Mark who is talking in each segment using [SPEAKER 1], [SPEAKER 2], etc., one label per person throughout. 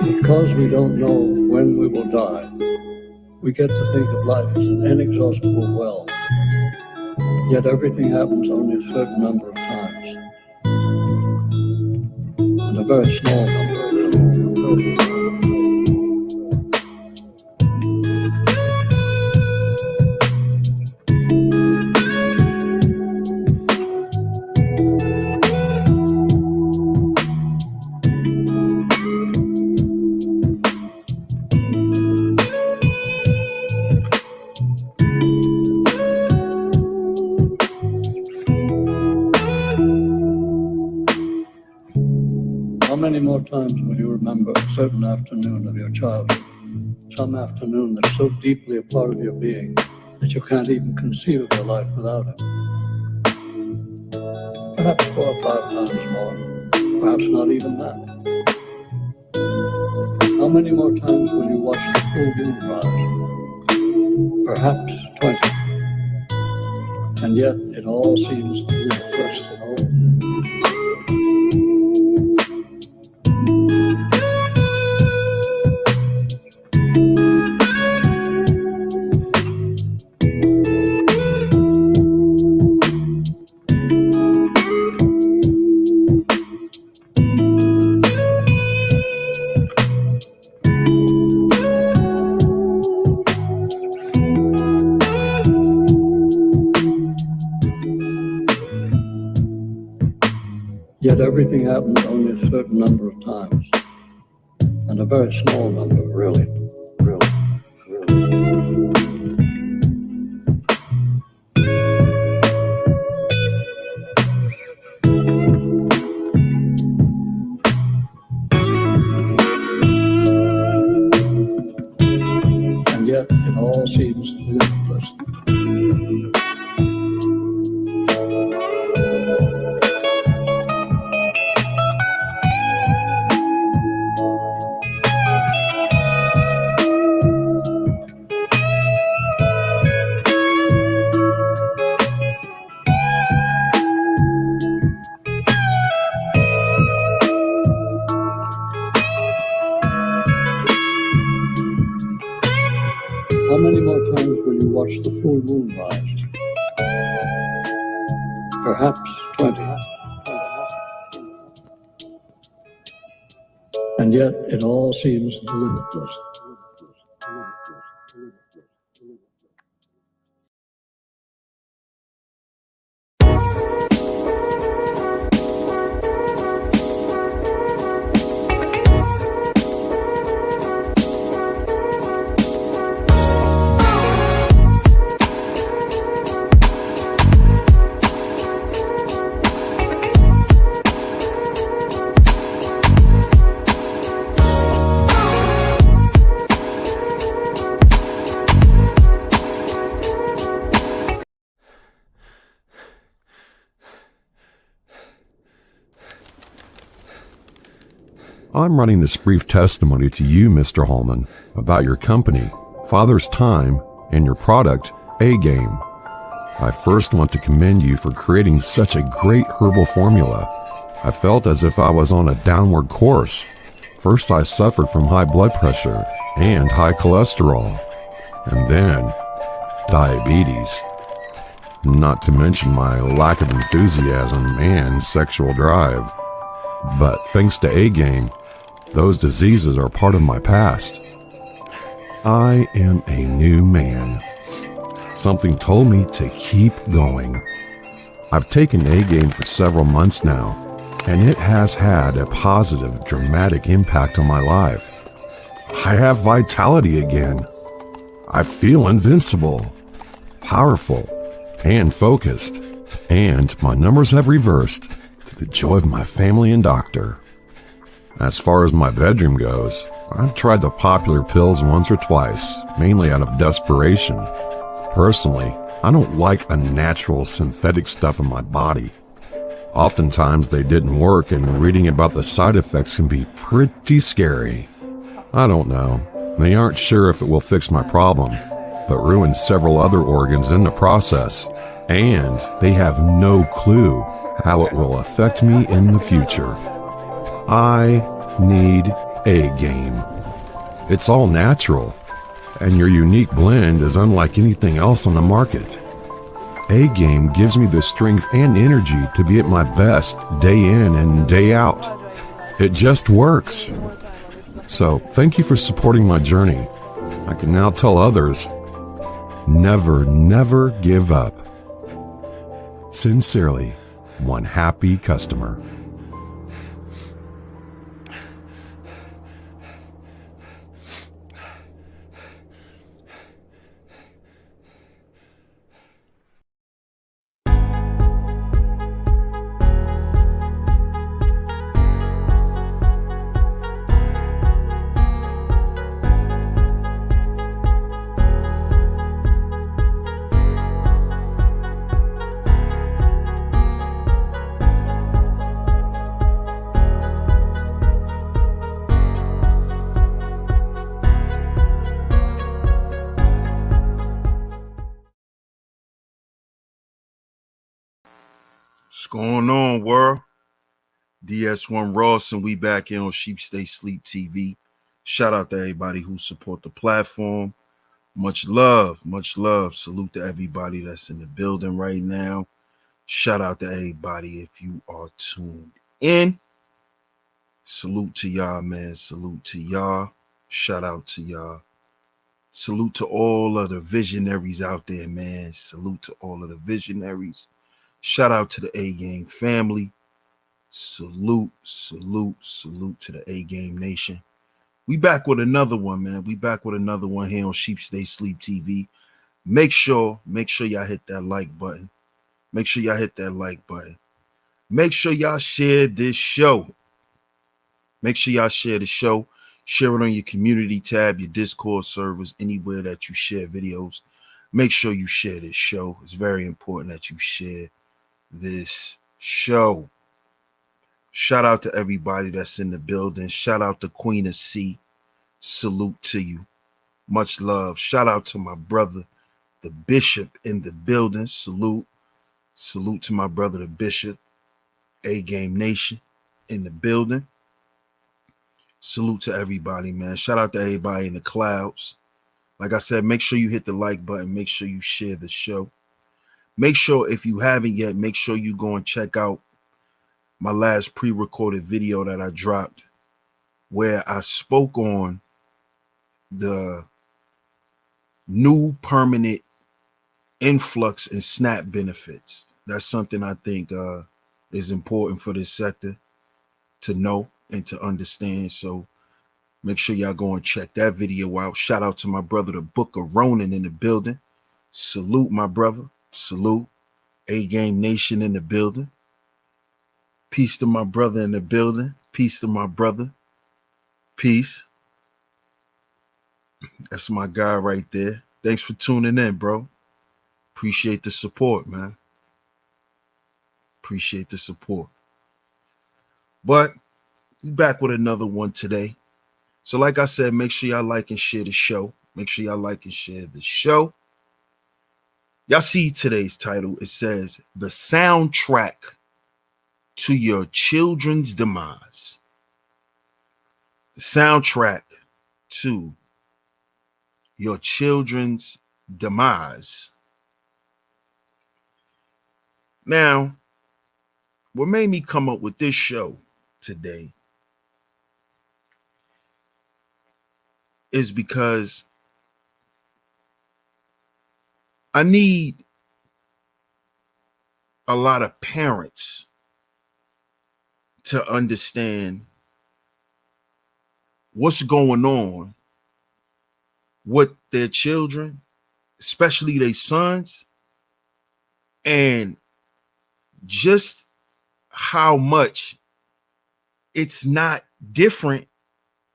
[SPEAKER 1] Because we don't know when we will die, we get to think of life as an inexhaustible well. Yet everything happens only a certain number of times, and a very small number, really. How many more times will you remember a certain afternoon of your childhood? Some afternoon that's so deeply a part of your being that you can't even conceive of your life without it. Perhaps 4 or 5 times more, perhaps not even that. How many more times will you watch the full moon rise? Perhaps 20. And yet it all seems ludicrous at all. Yet everything happens only a certain number of times, and a very small number, really. And yet it all seems limitless. How many more times will you watch the full moon rise? Perhaps 20. And yet it all seems limitless.
[SPEAKER 2] I'm writing this brief testimony to you, Mr. Holman, about your company, Father's Time, and your product, A-Game. I first want to commend you for creating such a great herbal formula. I felt as if I was on a downward course. First, I suffered from high blood pressure and high cholesterol, and then diabetes. Not to mention my lack of enthusiasm and sexual drive. But thanks to A-Game, those diseases are part of my past. I am a new man. Something told me to keep going. I've taken A-Game for several months now, and it has had a positive, dramatic impact on my life. I have vitality again. I feel invincible, powerful, and focused, and my numbers have reversed to the joy of my family and doctor. As far as my bedroom goes, I've tried the popular pills once or twice, mainly out of desperation. Personally, I don't like unnatural synthetic stuff in my body. Oftentimes they didn't work, and reading about the side effects can be pretty scary. I don't know. They aren't sure if it will fix my problem, but ruin several other organs in the process, and they have no clue how it will affect me in the future. I need A-Game. It's all natural, and your unique blend is unlike anything else on the market. A-Game gives me the strength and energy to be at my best day in and day out. It just works. So, thank you for supporting my journey. I can now tell others, never, never give up. Sincerely, one happy customer.
[SPEAKER 3] What's going on, world? DS1 Ross, and we back here on SheepStaySleepTV. Shout out to everybody who support the platform. Much love, much love. Salute to everybody that's in the building right now. Shout out to everybody if you are tuned in. Salute to y'all, man. Salute to y'all. Shout out to y'all. Salute to all of the visionaries out there, man. Salute to all of the visionaries. Shout out to the A-Game family. Salute, salute, salute to the A Game Nation. We back with another one, man. We back with another one here on Sheep Stay Sleep TV. Make sure y'all hit that like button. Make sure y'all hit that like button. Make sure y'all share this show. Make sure y'all share the show. Share it on your community tab, your Discord servers, anywhere that you share videos. Make sure you share this show. It's very important that you share this show. Shout out to everybody that's in the building. Shout out to Queen of C. Salute to you. Much love. Shout out to my brother, the Bishop, in the building. Salute. Salute to my brother, the Bishop. A Game Nation in the building. Salute to everybody, man. Shout out to everybody in the clouds. Like I said, make sure you hit the like button. Make sure you share the show. Make sure, if you haven't yet, make sure you go and check out my last pre-recorded video that I dropped, where I spoke on the new permanent influx in SNAP benefits. That's something I think is important for this sector to know and to understand. So make sure y'all go and check that video out. Shout out to my brother, the Book of Ronan, in the building. Salute, my brother. Salute. A Game Nation in the building. Peace to my brother in the building. Peace to my brother. Peace. That's my guy right there. Thanks for tuning in, bro. Appreciate the support, man. Appreciate the support. But we're back with another one today. So like I said, make sure y'all like and share the show. Make sure y'all like and share the show. Y'all see today's title. It says, the soundtrack to your children's demise. The soundtrack to your children's demise. Now, what made me come up with this show today is because I need a lot of parents to understand what's going on with their children, especially their sons, and just how much it's not different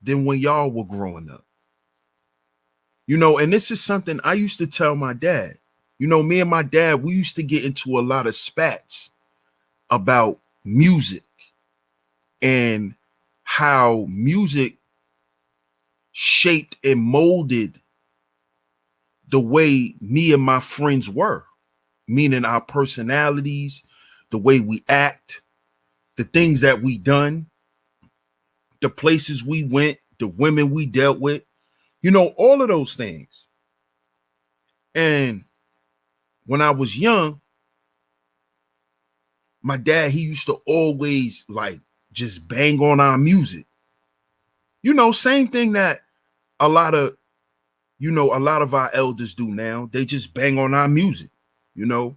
[SPEAKER 3] than when y'all were growing up. You know, and this is something I used to tell my dad. You know, me and my dad, we used to get into a lot of spats about music and how music shaped and molded the way me and my friends were, meaning our personalities, the way we act, the things that we done, the places we went, the women we dealt with, you know, all of those things. And when I was young, my dad, he used to always like just bang on our music. You know, same thing that a lot of our elders do now. They just bang on our music, you know.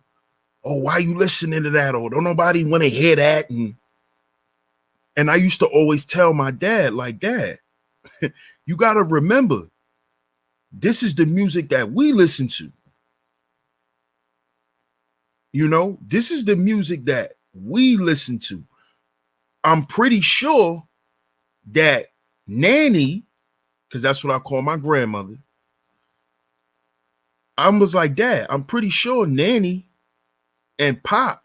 [SPEAKER 3] Oh, why you listening to that? Or don't nobody want to hear that? And I used to always tell my dad, like, Dad, you got to remember, this is the music that we listen to. You know, this is the music that we listen to. I'm pretty sure that Nanny, because that's what I call my grandmother, I was like, Dad, I'm pretty sure Nanny and Pop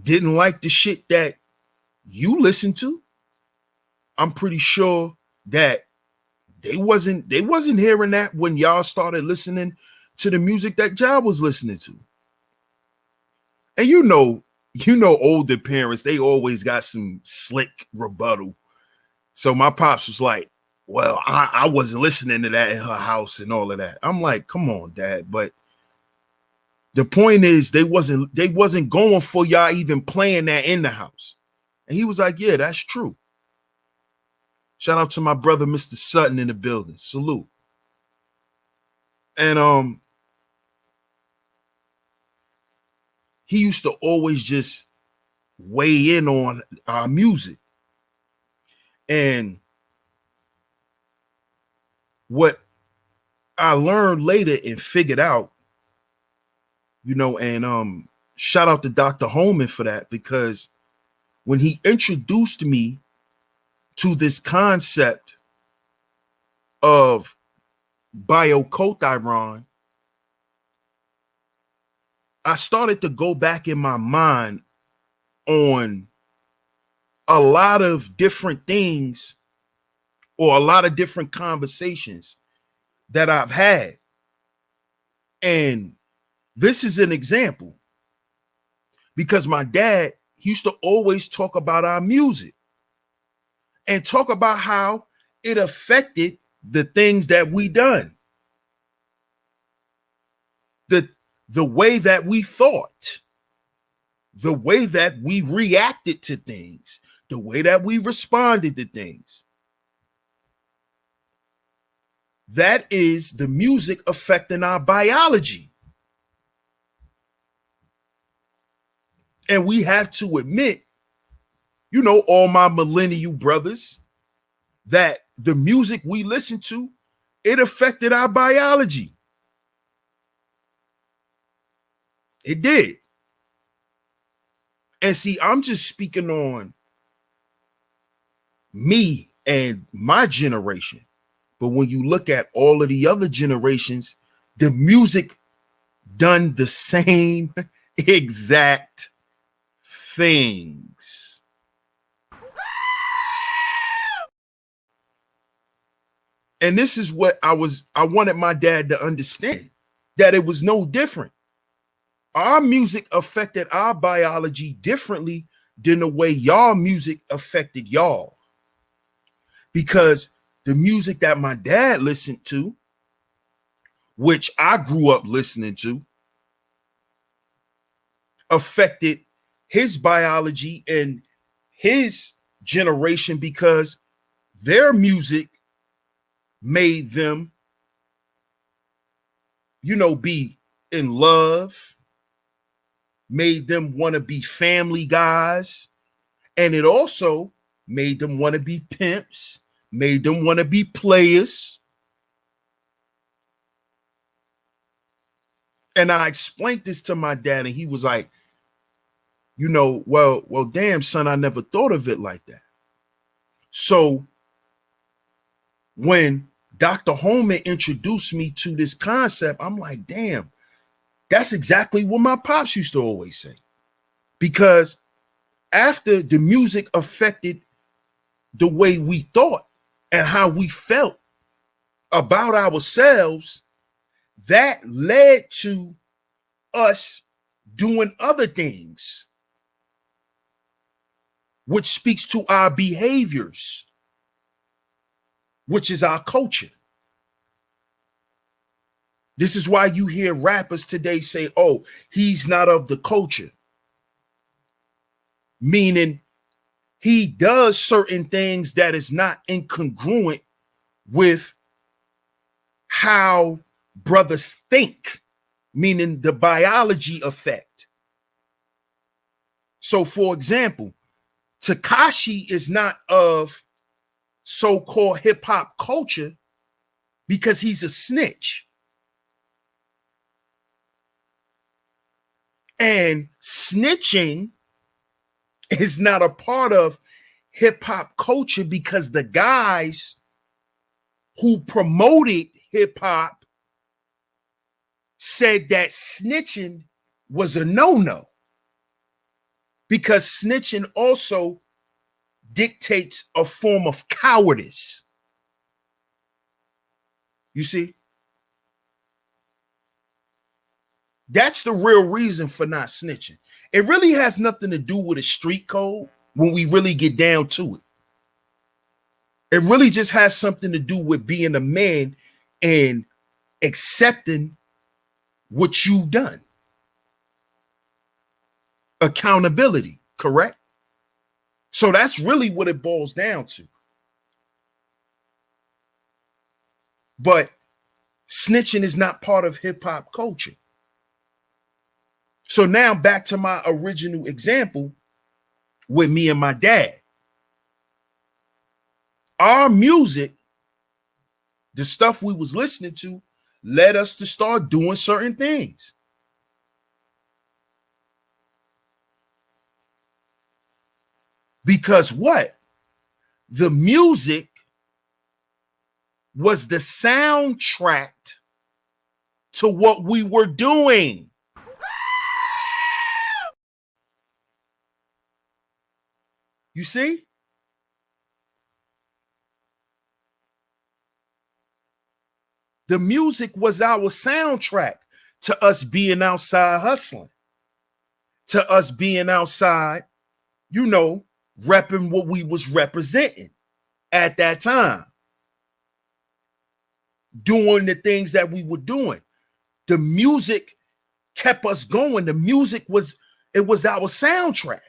[SPEAKER 3] didn't like the shit that you listen to. I'm pretty sure that they wasn't hearing that when y'all started listening to the music that y'all was listening to. And you know, older parents, they always got some slick rebuttal. So my pops was like, well, I wasn't listening to that in her house and all of that. I'm like, come on, Dad. But the point is, they wasn't going for y'all even playing that in the house. And he was like, yeah, that's true. Shout out to my brother, Mr. Sutton, in the building. Salute. And he used to always just weigh in on our music. And what I learned later and figured out, and shout out to Dr. Holman for that, because when he introduced me to this concept of biocothyron, I started to go back in my mind on a lot of different things or a lot of different conversations that I've had. And this is an example, because my dad used to always talk about our music and talk about how it affected the things that we done, the way that we thought, the way that we reacted to things, the way that we responded to things. That is the music affecting our biology. And we have to admit, all my millennial brothers, that the music we listen to, it affected our biology. It did. And see, I'm just speaking on me and my generation. But when you look at all of the other generations, the music done the same exact things. And this is what I wanted my dad to understand, that it was no different. Our music affected our biology differently than the way y'all music affected y'all. Because the music that my dad listened to, which I grew up listening to, affected his biology and his generation, because their music made them, be in love, made them want to be family guys, and it also made them want to be pimps, made them want to be players. And I explained this to my dad, and he was like, well, damn, son, I never thought of it like that. So when Dr. Holman introduced me to this concept, I'm like, damn, that's exactly what my pops used to always say. Because after the music affected the way we thought and how we felt about ourselves, that led to us doing other things, which speaks to our behaviors, which is our culture. This is why you hear rappers today say, oh, he's not of the culture. Meaning he does certain things that is not incongruent with how brothers think, meaning the biology effect. So, for example, Tekashi is not of so-called hip-hop culture because he's a snitch. And snitching is not a part of hip-hop culture because the guys who promoted hip-hop said that snitching was a no-no, because snitching also dictates a form of cowardice. You see? That's the real reason for not snitching. It really has nothing to do with a street code when we really get down to it. It really just has something to do with being a man and accepting what you've done. Accountability, correct? So that's really what it boils down to. But snitching is not part of hip-hop culture. So now back to my original example, with me and my dad. Our music, the stuff we was listening to, led us to start doing certain things. Because what? The music was the soundtrack to what we were doing. You see? The music was our soundtrack to us being outside hustling, to us being outside, you know, repping what we was representing at that time, doing the things that we were doing. The music kept us going. The music was our soundtrack.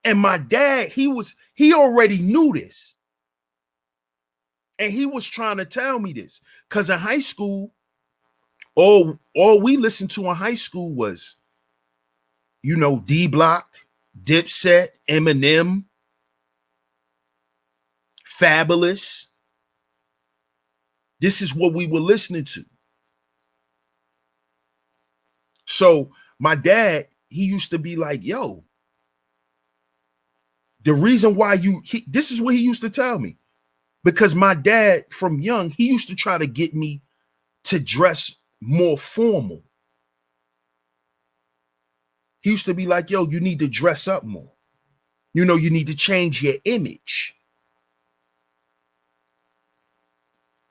[SPEAKER 3] And my dad, he already knew this. And he was trying to tell me this. Because in high school, all we listened to in high school was, you know, D Block, Dipset, Eminem, Fabulous. This is what we were listening to. So my dad, he used to be like, yo, the reason why this is what he used to tell me. Because my dad from young, he used to try to get me to dress more formal. He used to be like, yo, you need to dress up more. You know, you need to change your image.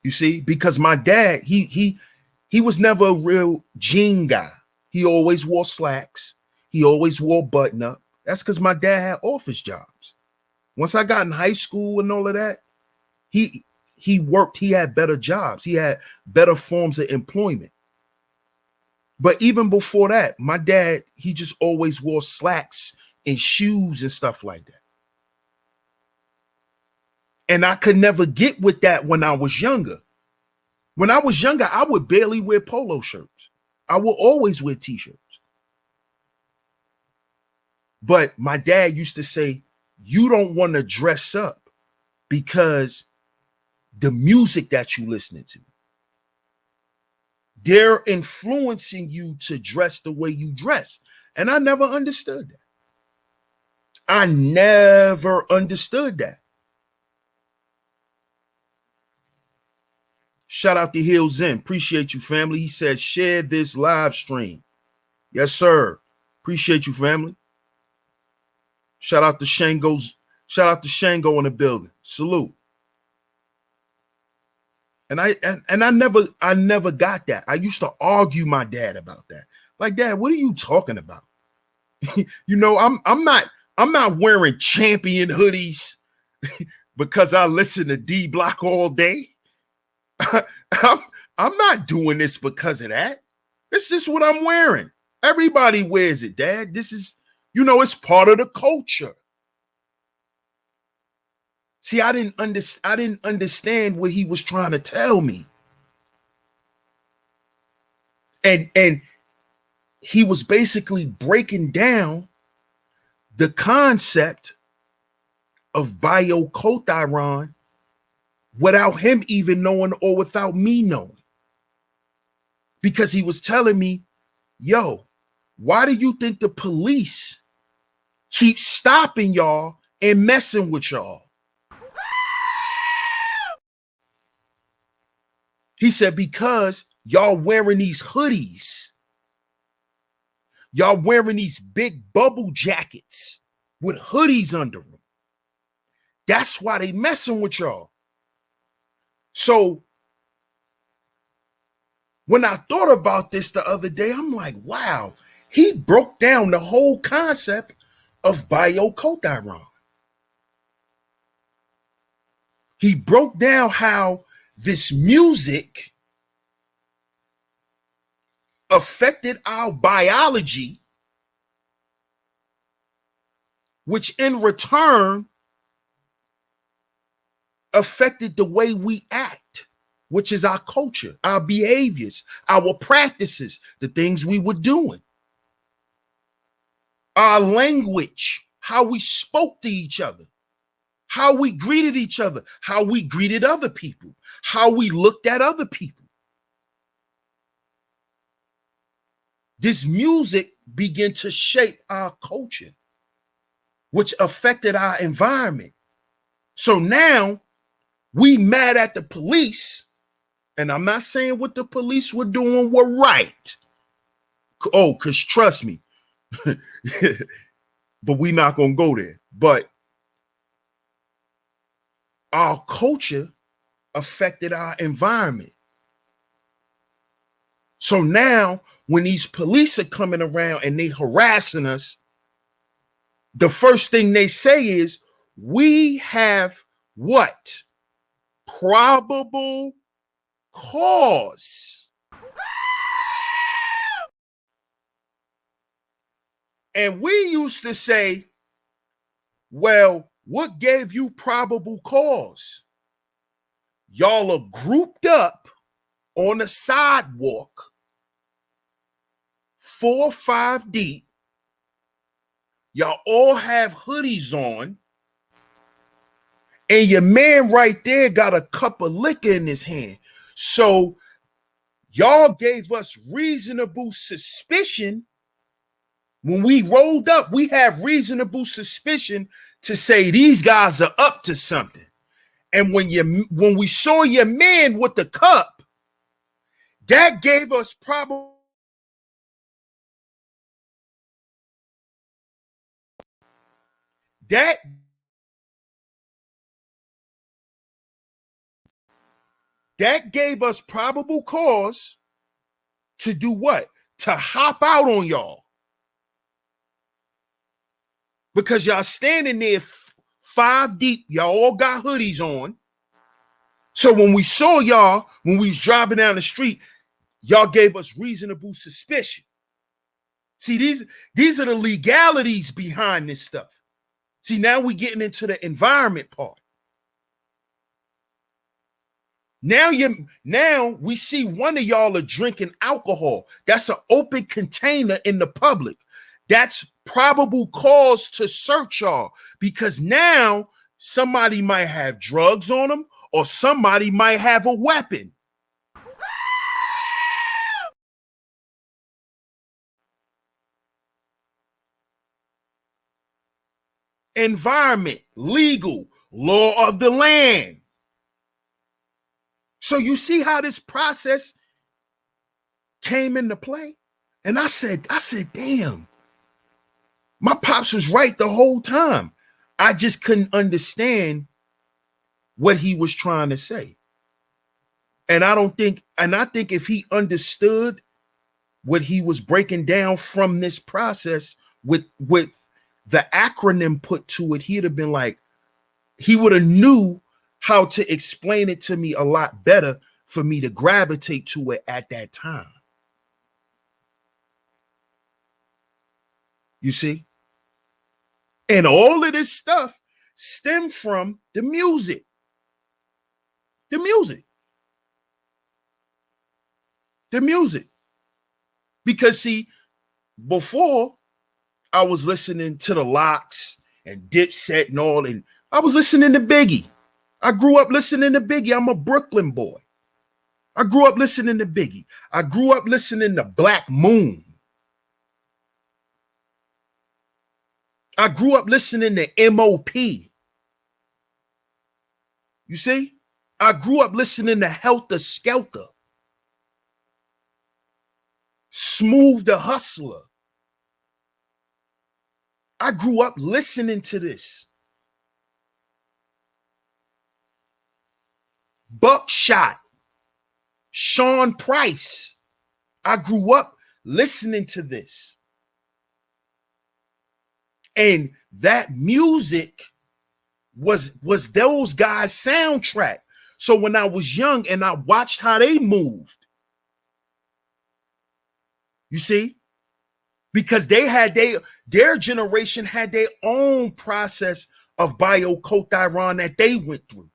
[SPEAKER 3] You see, because my dad, he was never a real jean guy. He always wore slacks. He always wore button up. That's because my dad had office jobs. Once I got in high school and all of that, he worked, he had better jobs. He had better forms of employment. But even before that, my dad, he just always wore slacks and shoes and stuff like that. And I could never get with that when I was younger. When I was younger, I would barely wear polo shirts. I would always wear t-shirts. But my dad used to say, you don't want to dress up because the music that you listening to, they're influencing you to dress the way you dress. And I never understood that. I never understood that. Shout out to Hill Zen. Appreciate you, family. He said, share this live stream. Yes, sir. Appreciate you, family. Shout out to Shango's. Shout out to Shango in the building. Salute. And I never got that. I used to argue my dad about that. Like, Dad, what are you talking about? You know, I'm not wearing Champion hoodies because I listen to D Block all day. I'm not doing this because of that. It's just what I'm wearing. Everybody wears it, Dad. This is, you know, it's part of the culture. See, I didn't understand what he was trying to tell me. And he was basically breaking down the concept of biocothyron without him even knowing or without me knowing. Because he was telling me, yo, why do you think the police keep stopping y'all and messing with y'all? He said, because y'all wearing these hoodies. Y'all wearing these big bubble jackets with hoodies under them. That's why they messing with y'all. So when I thought about this the other day, I'm like, wow, he broke down the whole concept of biocothyron. He broke down how this music affected our biology, which in return affected the way we act, which is our culture, our behaviors, our practices, the things we were doing. our language, how we spoke to each other, how we greeted each other, how we greeted other people, how we looked at other people. This music began to shape our culture, which affected our environment. So now we mad at the police, and I'm not saying what the police were doing were right. Oh, because trust me, but we're not going to go there. But our culture affected our environment. So now when these police are coming around and they harassing us, the first thing they say is, we have what? Probable cause. And we used to say, well, what gave you probable cause? Y'all are grouped up on a sidewalk, 4 or 5 deep. Y'all all have hoodies on, and your man right there got a cup of liquor in his hand. So y'all gave us reasonable suspicion. When we rolled up, we have reasonable suspicion to say these guys are up to something. And when we saw your man with the cup, that gave us probable. That gave us probable cause to do what? To hop out on y'all. Because y'all standing there 5 deep, y'all all got hoodies on. So when we saw y'all, when we was driving down the street, y'all gave us reasonable suspicion. See, these are the legalities behind this stuff. See, now we're getting into the environment part. Now we see one of y'all are drinking alcohol. That's an open container in the public. That's probable cause to search y'all, because now somebody might have drugs on them or somebody might have a weapon. Environment, legal, law of the land. So you see how this process came into play? And I said, damn, my pops was right the whole time. I just couldn't understand what he was trying to say. And I think if he understood what he was breaking down from this process with the acronym put to it, he'd have been like, he would have knew how to explain it to me a lot better for me to gravitate to it at that time. You see? And all of this stuff stemmed from the music. The music. The music. Because see, before I was listening to the Locks and Dipset and all, and I was listening to Biggie. I grew up listening to Biggie. I'm a Brooklyn boy. I grew up listening to Biggie. I grew up listening to Black Moon. I grew up listening to M.O.P. You see? I grew up listening to Helter Skelter. Smooth the Hustler. I grew up listening to this. Buckshot. Sean Price. I grew up listening to this. And that music was those guys' soundtrack. So when I was young and I watched how they moved, you see, because they had their generation had their own process of biocothyron that they went through.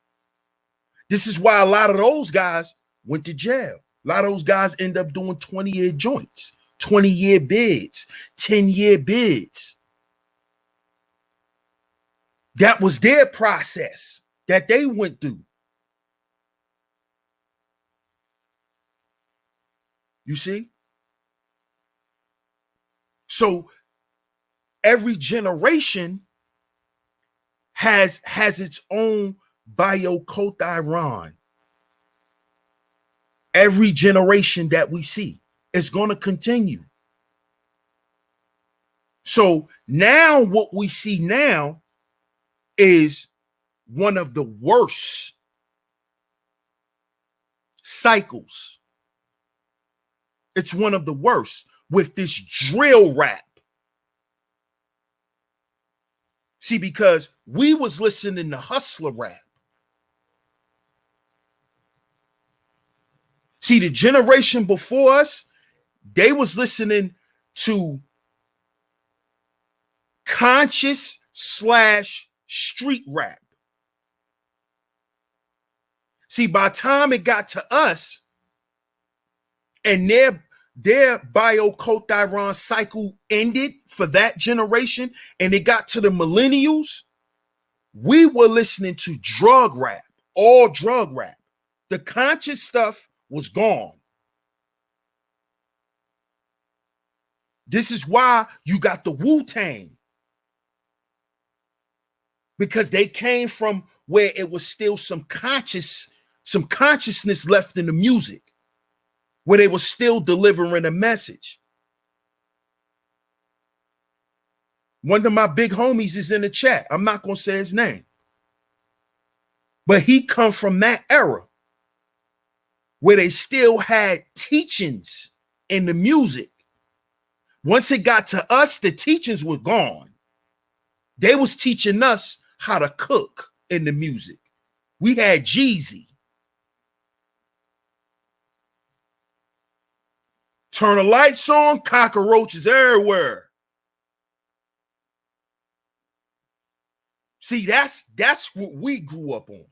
[SPEAKER 3] This is why a lot of those guys went to jail. A lot of those guys end up doing 20-year joints, 20-year bids, 10-year bids. That was their process that they went through. You see? So every generation has its own biocothyron. Every generation that we see is going to continue. So now what we see now is one of the worst cycles. It's one of the worst with this drill rap. See, because we was listening to hustler rap. See, the generation before us, they was listening to conscious / street rap. See, by the time it got to us and their biocothyron cycle ended for that generation and it got to the millennials, we were listening to drug rap, all drug rap. The conscious stuff was gone. This is why you got the Wu-Tang. Because they came from where it was still some consciousness left in the music, where they were still delivering a message. One of my big homies is in the chat. I'm not going to say his name. But he come from that era where they still had teachings in the music. Once it got to us, the teachings were gone. They was teaching us how to cook in the music. We had Jeezy. Turn the lights on, cockroaches everywhere. See, that's what we grew up on.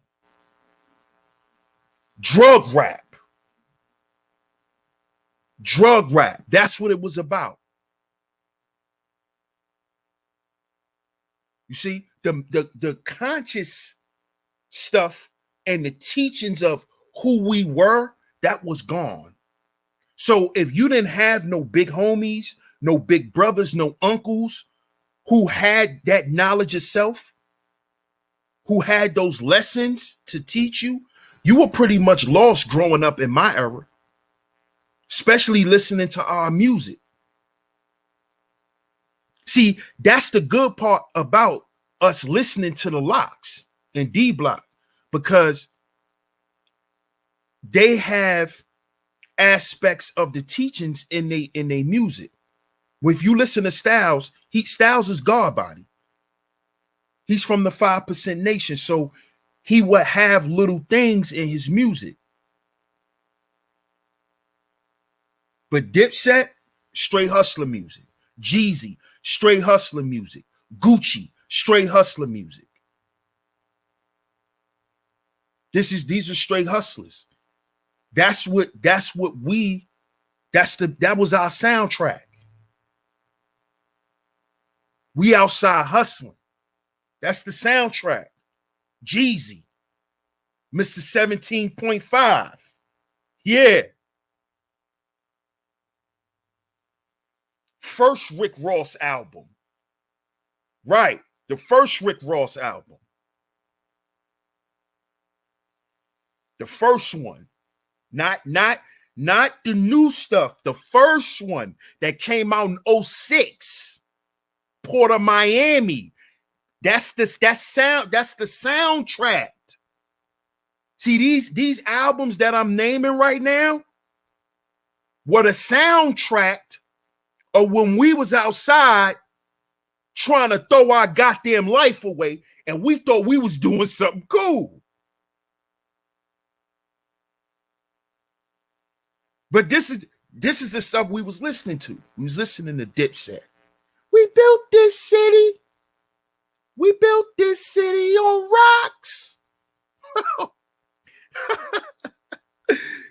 [SPEAKER 3] Drug rap. Drug rap. That's what it was about. You see, the conscious stuff and the teachings of who we were, that was gone. So if you didn't have no big homies, no big brothers, no uncles who had that knowledge of self, who had those lessons to teach you, you were pretty much lost growing up in my era, especially listening to our music. See, that's the good part about us listening to the Locks and D Block, because they have aspects of the teachings in their music. If you listen to Styles, Styles is God body. He's from the 5% Nation, so he would have little things in his music. But Dipset, straight hustler music. Jeezy, straight hustler music. Gucci, straight hustler music. These are straight hustlers. That was our soundtrack. We outside hustling. That's the soundtrack. Jeezy, Mr. 17.5. Yeah. First Rick Ross album. Right. The first Rick Ross album. The first one. Not the new stuff. The first one that came out in 2006. Port of Miami. That's the soundtrack. See, these albums that I'm naming right now were the soundtrack of when we was outside trying to throw our goddamn life away, and we thought we was doing something cool. But this is the stuff we was listening to. We was listening to Dipset. We built this city. We built this city on rocks.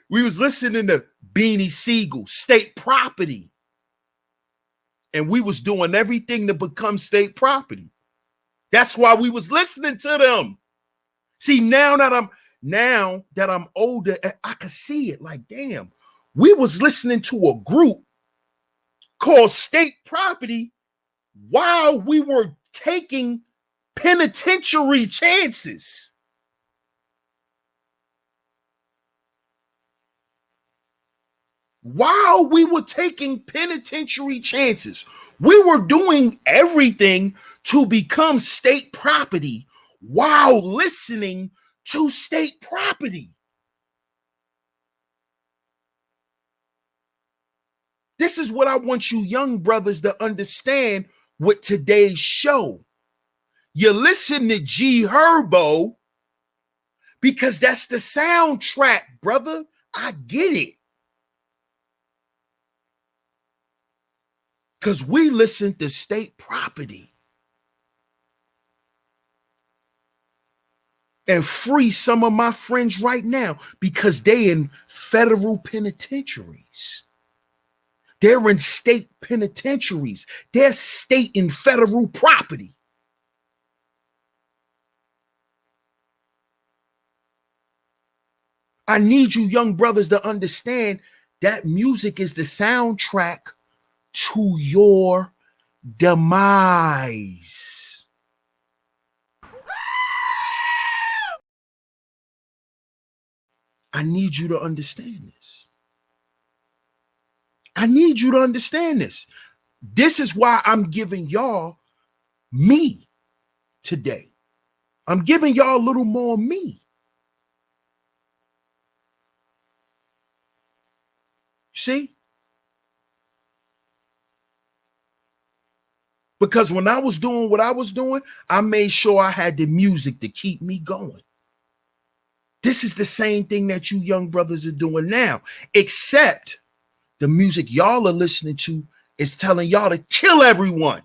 [SPEAKER 3] We was listening to Beanie Siegel, State Property. And we was doing everything to become state property. That's why we was listening to them. See, now that I'm older, I can see it. Like, damn, we was listening to a group called State Property while we were taking penitentiary chances. While we were taking penitentiary chances, we were doing everything to become state property while listening to State Property. This is what I want you young brothers to understand with today's show. You listen to G Herbo because that's the soundtrack, brother. I get it. Because we listen to State Property. And free some of my friends right now because they in federal penitentiaries. They're in state penitentiaries. They're state and federal property. I need you young brothers to understand that music is the soundtrack to your demise. I need you to understand this. I need you to understand this. This is why I'm giving y'all me today. I'm giving y'all a little more me. See? Because when I was doing what I was doing, I made sure I had the music to keep me going. This is the same thing that you young brothers are doing now, except the music y'all are listening to is telling y'all to kill everyone.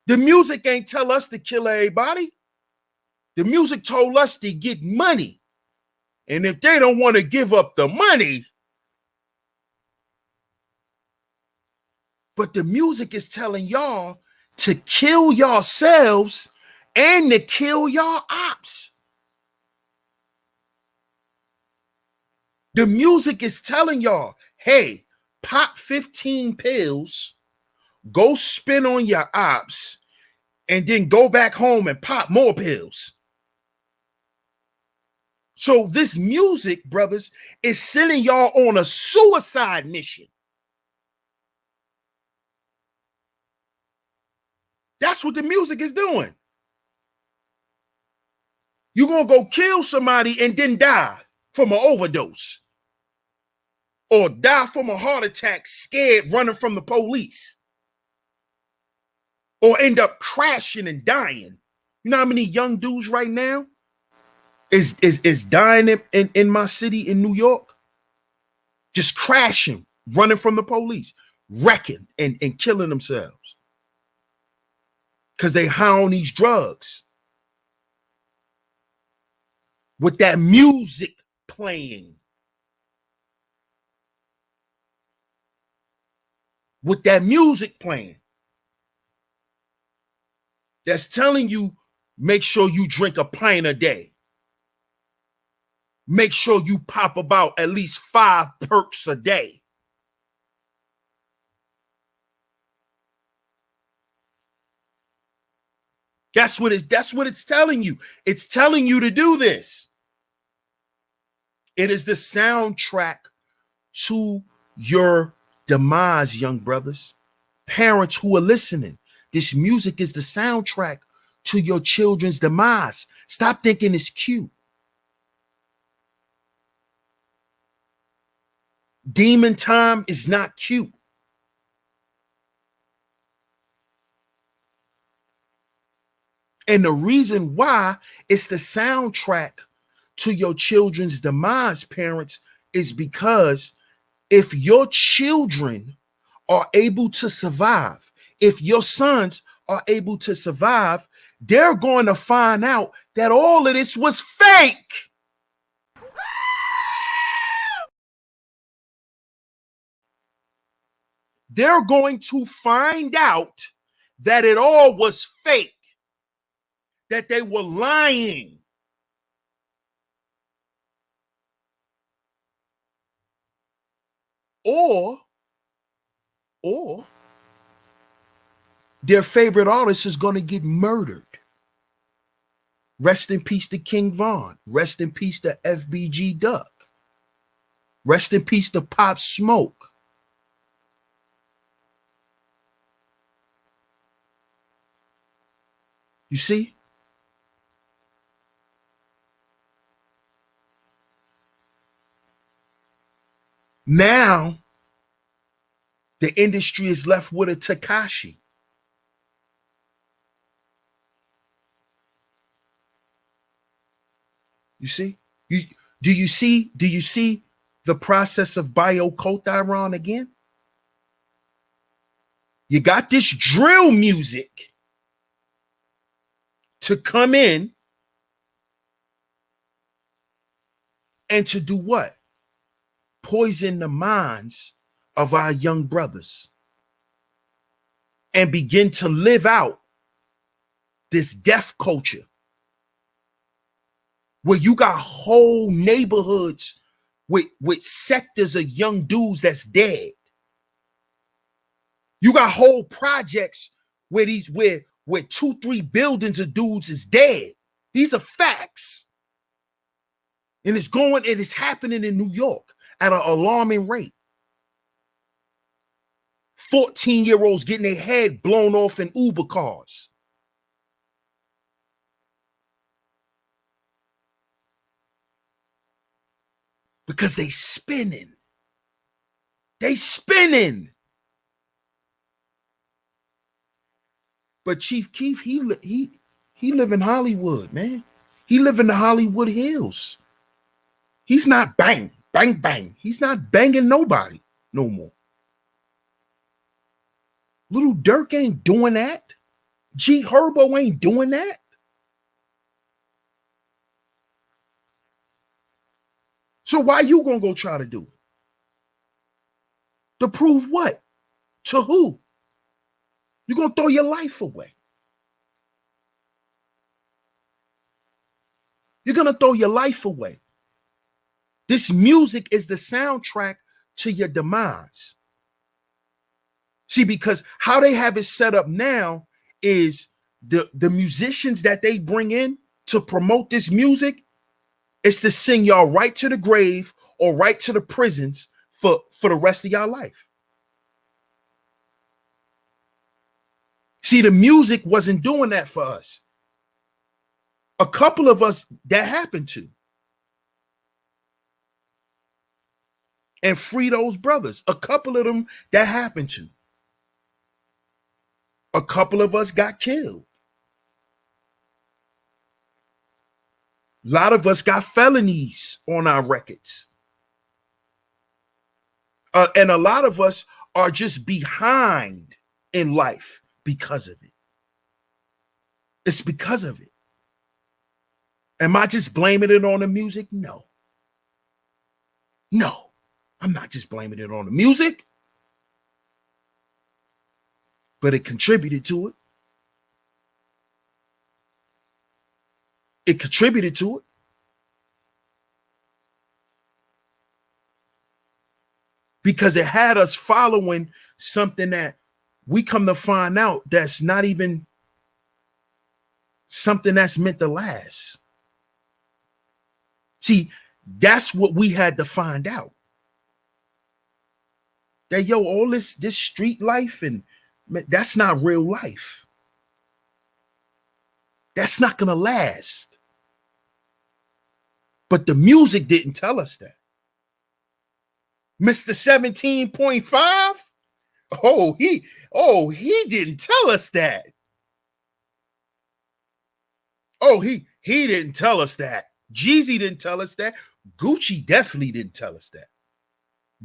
[SPEAKER 3] The music ain't tell us to kill everybody. The music told us to get money. And if they don't want to give up the money, but the music is telling y'all to kill yourselves and to kill your ops. The music is telling y'all, hey, pop 15 pills, go spin on your ops, and then go back home and pop more pills. So this music, brothers, is sending y'all on a suicide mission. That's what the music is doing. You're going to go kill somebody and then die from an overdose. Or die from a heart attack scared running from the police. Or end up crashing and dying. You know how many young dudes right now is dying in my city in New York? Just crashing, running from the police, wrecking and killing themselves. Because they high on these drugs. With that music playing. With that music playing. That's telling you, make sure you drink a pint a day. Make sure you pop about at least 5 perks a day. That's what it's telling you. It's telling you to do this. It is the soundtrack to your demise, young brothers. Parents who are listening, this music is the soundtrack to your children's demise. Stop thinking it's cute. Demon time is not cute. And the reason why it's the soundtrack to your children's demise, parents, is because if your children are able to survive, if your sons are able to survive, they're going to find out that all of this was fake. They're going to find out that it all was fake, that they were lying. Or their favorite artist is going to get murdered. Rest in peace to King Von. Rest in peace to FBG Duck. Rest in peace to Pop Smoke. You see? Now, the industry is left with a Tekashi. You see? Do you see the process of Bio-Cothyron again? You got this drill music to come in and to do what? Poison the minds of our young brothers and begin to live out this death culture where you got whole neighborhoods with sectors of young dudes that's dead. You got whole projects where 2-3 buildings of dudes is dead. These are facts. And it's happening in New York at an alarming rate. 14-year-olds getting their head blown off in Uber cars. Because they spinning. They spinning. But Chief Keef, he live in Hollywood, man. He live in the Hollywood Hills. He's not bang, bang, bang. He's not banging nobody no more. Little Dirk ain't doing that. G Herbo ain't doing that. So why you gonna go try to do it? To prove what? To who? You're gonna throw your life away. You're gonna throw your life away. This music is the soundtrack to your demise. See, because how they have it set up now is the musicians that they bring in to promote this music is to sing y'all right to the grave or right to the prisons for the rest of y'all life. See, the music wasn't doing that for us. A couple of us that happened to. And free those brothers. A couple of them that happened to. A couple of us got killed. A lot of us got felonies on our records. And a lot of us are just behind in life because of it. It's because of it. Am I just blaming it on the music? No. No, I'm not just blaming it on the music. But it contributed to it. It contributed to it. Because it had us following something that we come to find out that's not even something that's meant to last. See, that's what we had to find out. That all this street life, and that's not real life. That's not gonna last. But the music didn't tell us that. Mr. 17.5? He didn't tell us that. He didn't tell us that. Jeezy didn't tell us that. Gucci definitely didn't tell us that.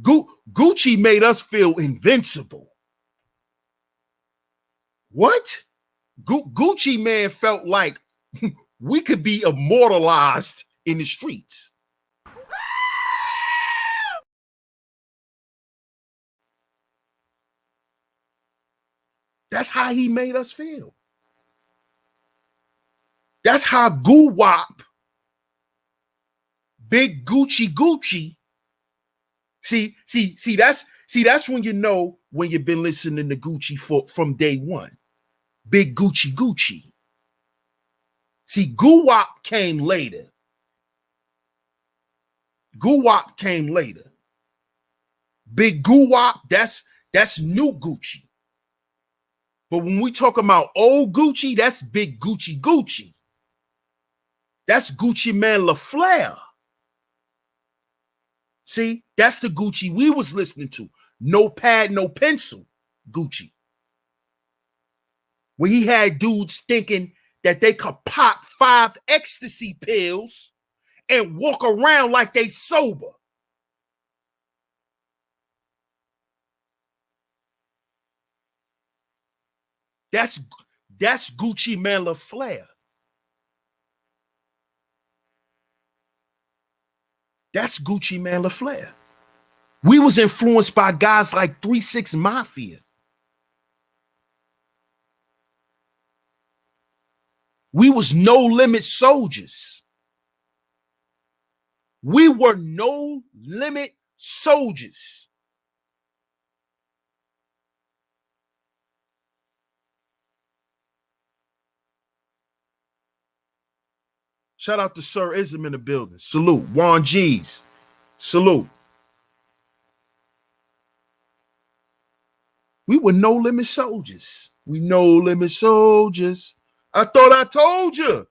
[SPEAKER 3] Gucci made us feel invincible. What? Gucci man felt like we could be immortalized in the streets. That's how he made us feel. That's how Goo-Wop, Big Gucci. See, that's when you know when you've been listening to Gucci from day one. Big Gucci. See, Goo-Wop came later. Big Goo-Wop, that's new Gucci. But when we talk about old Gucci, that's Big Gucci. That's Gucci Man LaFleur. See, that's the Gucci we was listening to. No pad, no pencil Gucci. Where he had dudes thinking that they could pop 5 ecstasy pills and walk around like they sober. That's Gucci Man LaFleur. That's Gucci Man LaFleur. We was influenced by guys like 3 6 Mafia. We was No Limit soldiers. We were No Limit soldiers. Shout out to Sir Ism in the building. Salute. Juan G's. Salute. We were No Limit soldiers. We No Limit soldiers. I thought I told you.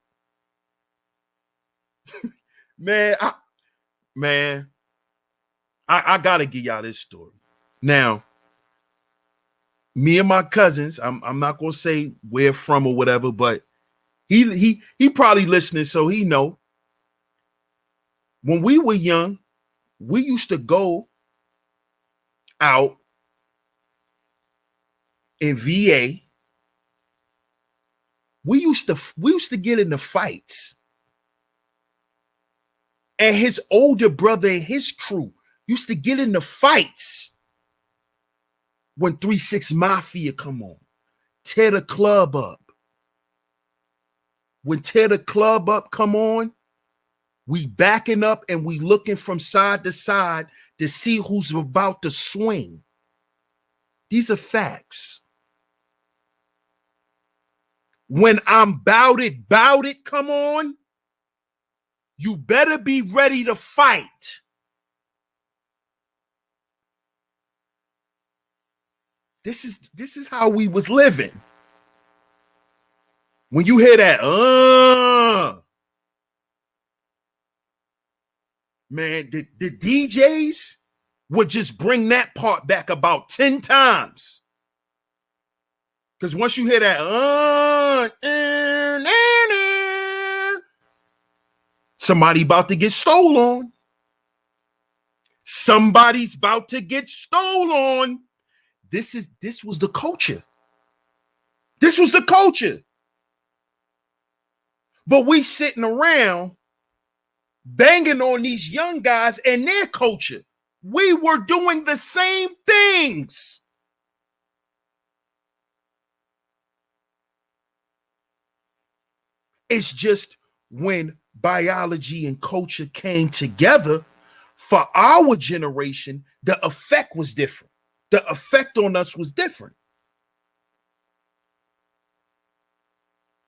[SPEAKER 3] I gotta give y'all this story. Now, me and my cousins, I'm not gonna say where from or whatever, but he probably listening, so he know. When we were young, we used to go out in VA. We used to get into fights. And his older brother and his crew used to get into fights when 3 6 Mafia come on. Tear the club up. When Tear the Club Up come on, we backing up and we looking from side to side to see who's about to swing. These are facts. When I'm bout it, come on, you better be ready to fight. This is how we was living. When you hear that, man, the DJs would just bring that part back about 10 times. Because once you hear that, somebody about to get stole on. Somebody's about to get stole on. This was the culture. This was the culture. But we sitting around banging on these young guys and their culture. We were doing the same things. It's just when biology and culture came together for our generation, the effect was different. The effect on us was different.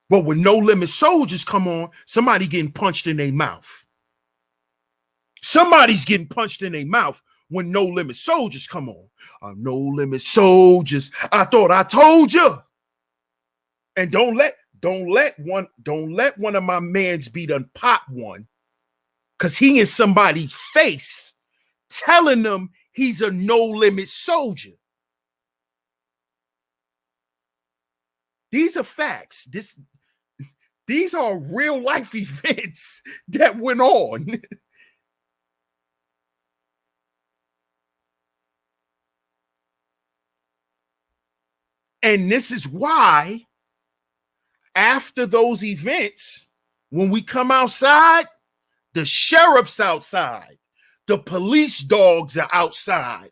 [SPEAKER 3] But when No Limit soldiers come on, somebody getting punched in their mouth. Somebody's getting punched in their mouth when No Limit soldiers come on. No Limit soldiers. I thought I told you. And don't let one of my mans be done pop one, because he in somebody's face telling them he's a No Limit soldier. These are facts. These are real life events that went on. And this is why after those events, when we come outside, the sheriff's outside, the police dogs are outside.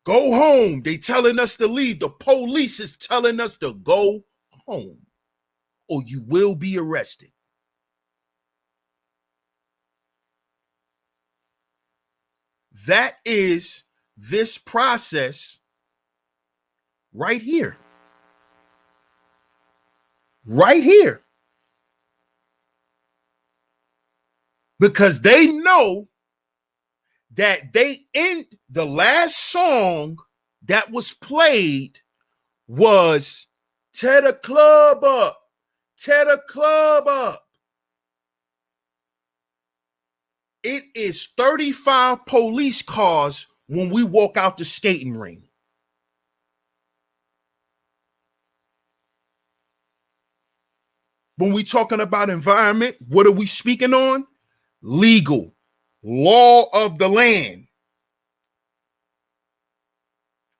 [SPEAKER 3] Go home. They telling us to leave. The police is telling us to go home or you will be arrested. That is this process right here. Right here. Because they know that they in the last song that was played was tear the club up, tear the club up. It is 35 police cars when we walk out the skating ring. When we talking about environment, what are we speaking on? Legal, law of the land,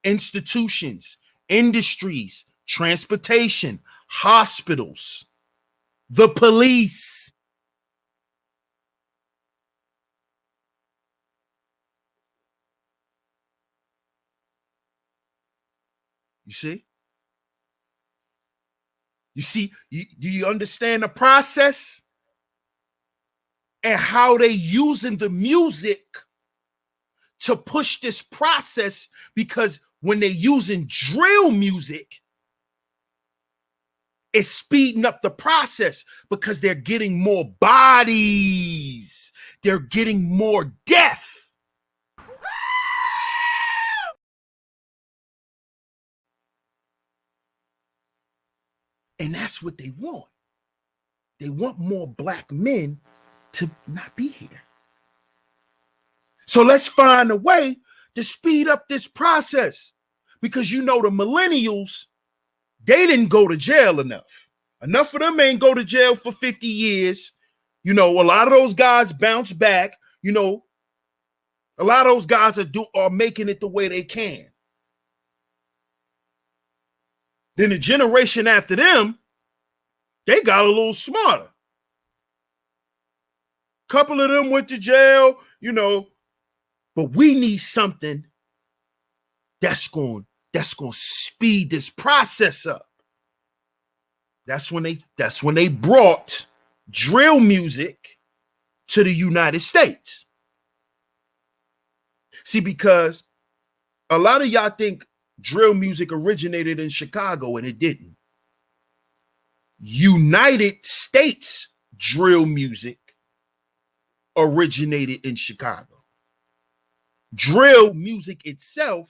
[SPEAKER 3] institutions, industries, transportation, hospitals, the police. You see? You see, do you understand the process? And how they using the music to push this process, because when they're using drill music, it's speeding up the process because they're getting more bodies. They're getting more death. And that's what they want. They want more black men to not be here. So let's find a way to speed up this process, because you know the millennials, they didn't go to jail enough. Enough of them ain't go to jail for 50 years. You know, a lot of those guys bounce back. You know, a lot of those guys are making it the way they can. Then the generation after them, they got a little smarter. Couple of them went to jail, you know, but we need something that's going to speed this process up. That's when they brought drill music to the United States. See, because a lot of y'all think drill music originated in Chicago, and it didn't. United States drill music originated in Chicago. Drill music itself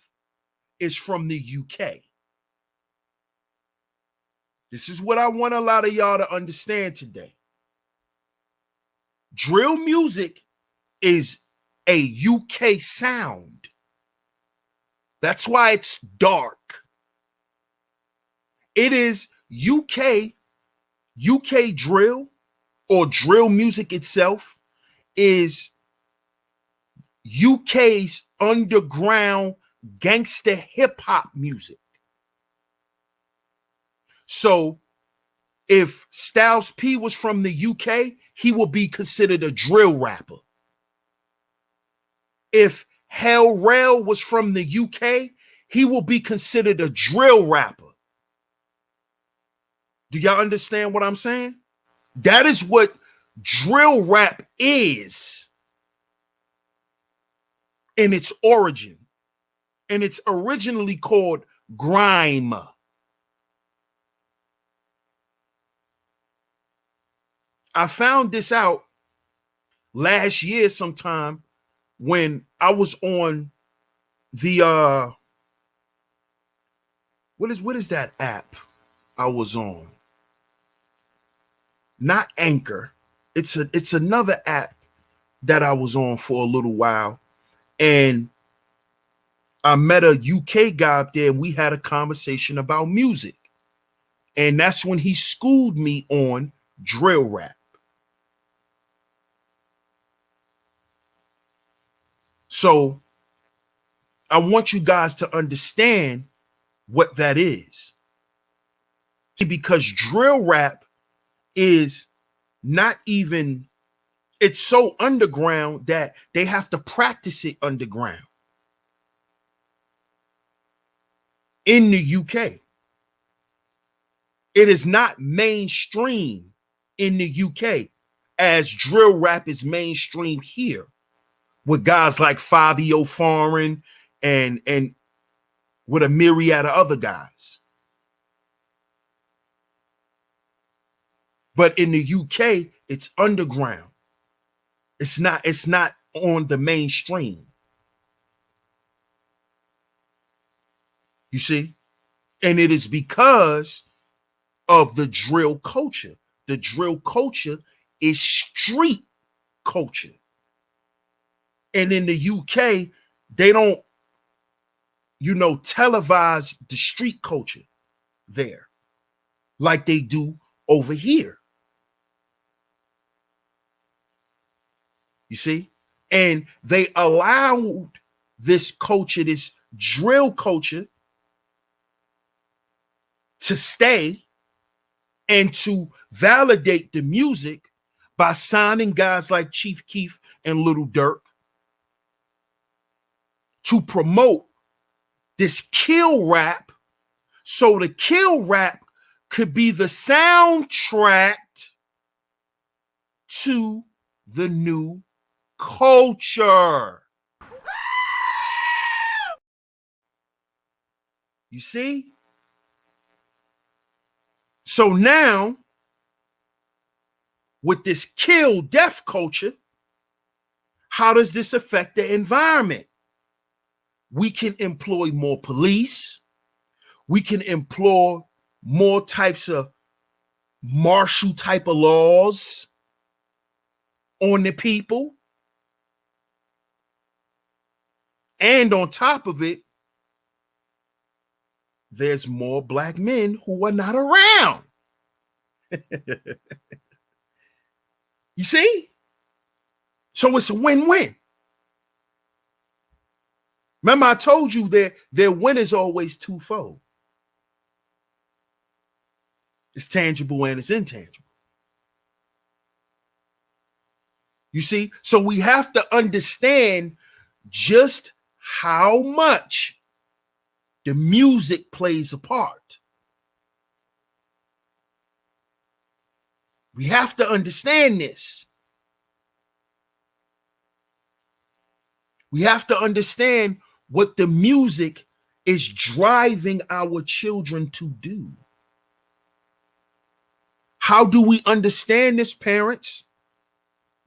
[SPEAKER 3] is from the UK. This is what I want a lot of y'all to understand today. Drill music is a UK sound. That's why it's dark. It is UK drill, or drill music itself is UK's underground gangster hip hop music. So if Styles P was from the UK, he will be considered a drill rapper. If Hell Rell was from the UK, he will be considered a drill rapper. Do y'all understand what I'm saying? That is what drill rap is in its origin. And it's originally called grime. I found this out last year sometime when I was on the what is that app I was on? Not Anchor. It's another app that I was on for a little while, and I met a UK guy up there, and we had a conversation about music. And that's when he schooled me on drill rap. So I want you guys to understand what that is. Because drill rap is not even, it's so underground that they have to practice it underground. in the UK. It is not mainstream in the UK as drill rap is mainstream here with guys like Fabio Foreign and with a myriad of other guys. But in the UK, it's underground. It's not on the mainstream. You see? And it is because of the drill culture. The drill culture is street culture. And in the UK, they don't, televise the street culture there like they do over here. You see? And they allowed this culture, this drill culture, to stay and to validate the music by signing guys like Chief Keef and Little Durk to promote this kill rap, so the kill rap could be the soundtrack to the new culture. You see? So now, with this kill death culture, how does this affect the environment? We can employ more police. We can employ more types of martial type of laws on the people. And on top of it, there's more black men who are not around. You see? So it's a win-win. Remember, I told you their win is always twofold. It's tangible and it's intangible. You see? So we have to understand just how much the music plays a part. We have to understand this. We have to understand what the music is driving our children to do. How do we understand this, parents?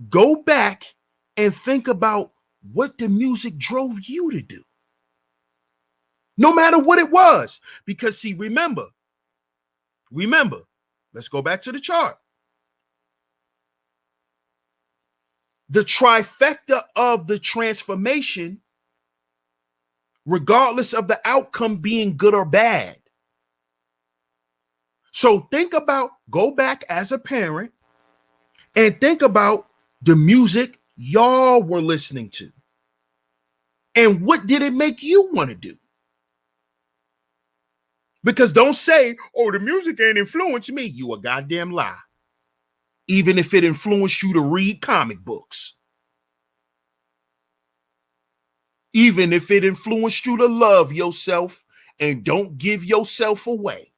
[SPEAKER 3] Go back and think about what the music drove you to do. No matter what it was. Because see, remember, let's go back to the chart. The trifecta of the transformation, regardless of the outcome being good or bad. So go back as a parent and think about the music y'all were listening to. And what did it make you want to do? Because don't say, oh, the music ain't influenced me. You a goddamn lie. Even if it influenced you to read comic books. Even if it influenced you to love yourself and don't give yourself away.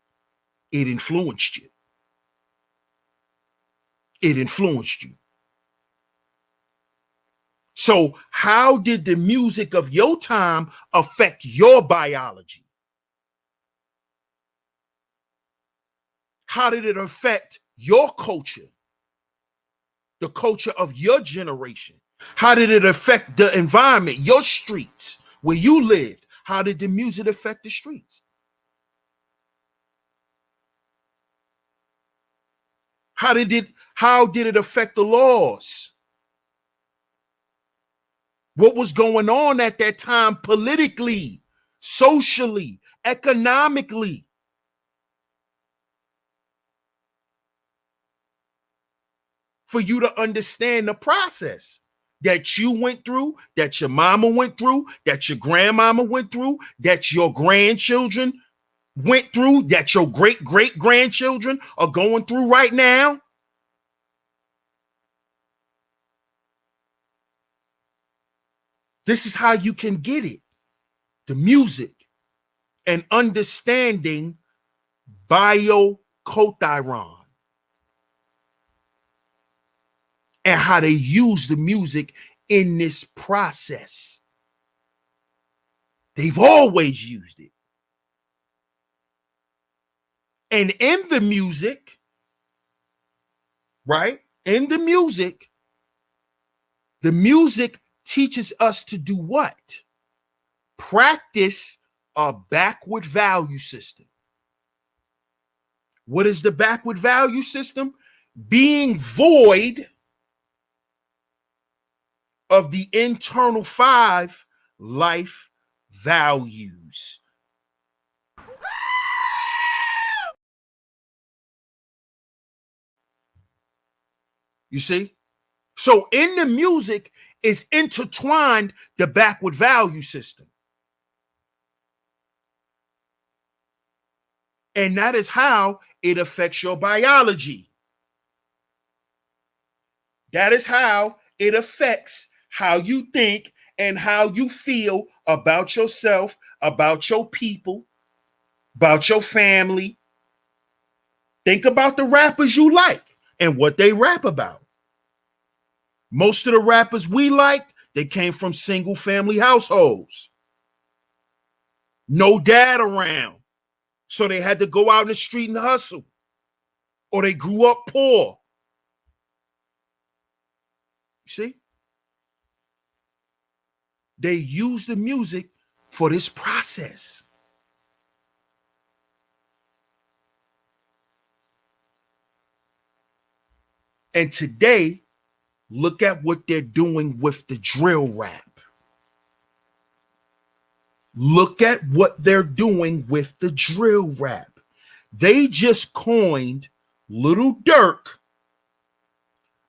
[SPEAKER 3] It influenced you. It influenced you. So how did the music of your time affect your biology? How did it affect your culture? The culture of your generation? How did it affect the environment, your streets, where you lived? How did the music affect the streets? How did it affect the laws? What was going on at that time politically, socially, economically? For you to understand the process that you went through, that your mama went through, that your grandmama went through, that your grandchildren went through, that your great-great-grandchildren are going through right now. This is how you can get it. The music and understanding biocothyron and how they use the music in this process. They've always used it. And in the music, right? In the music teaches us to do what? Practice a backward value system. What is the backward value system? Being void of the internal 5 life values. You see? So in the music is intertwined the backward value system. And that is how it affects your biology. That is how it affects how you think and how you feel about yourself, about your people, about your family. Think about the rappers you like and what they rap about. Most of the rappers we liked, they came from single family households. No dad around. So they had to go out in the street and hustle. Or they grew up poor. You see? They use the music for this process. And today, look at what they're doing with the drill rap. Look at what they're doing with the drill rap. They just coined Little Durk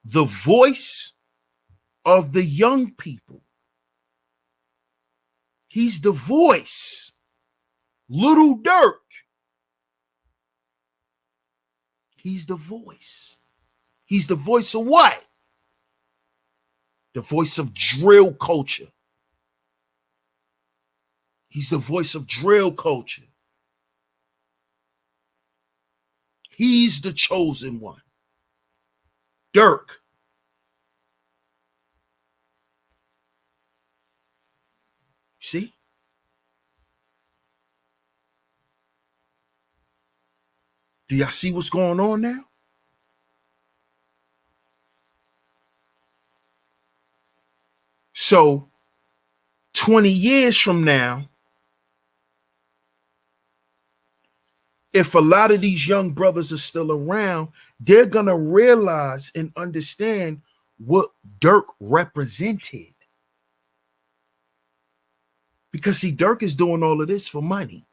[SPEAKER 3] the voice of the young people. He's the voice. Little Durk. He's the voice. He's the voice of what? The voice of drill culture. He's the voice of drill culture. He's the chosen one. Durk. See? Do y'all see what's going on now? So 20 years from now, if a lot of these young brothers are still around, they're going to realize and understand what Durk represented. Because see, Durk is doing all of this for money.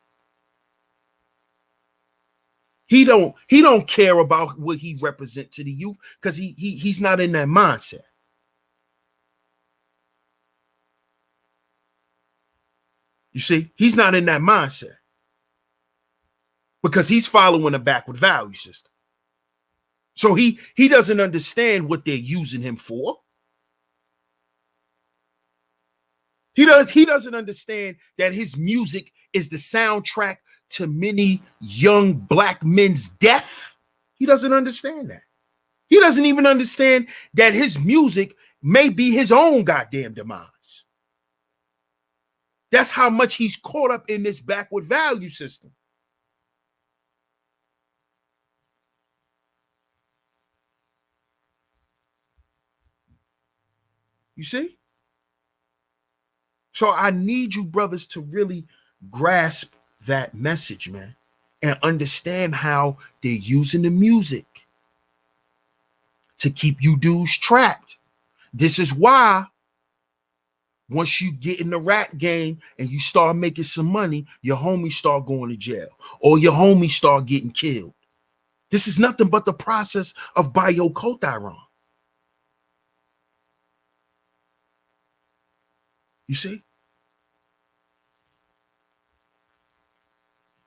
[SPEAKER 3] He don't care about what he represents to the youth because he's not in that mindset. You see, he's not in that mindset because he's following a backward value system. So he doesn't understand what they're using him for. He doesn't understand that his music is the soundtrack to many young black men's death. He doesn't understand that. He doesn't even understand that his music may be his own goddamn demise. That's how much he's caught up in this backward value system. You see? So I need you brothers to really grasp that message, man, and understand how they're using the music to keep you dudes trapped. This is why once you get in the rap game and you start making some money, your homies start going to jail or your homies start getting killed. This is nothing but the process of biocothyron. You see?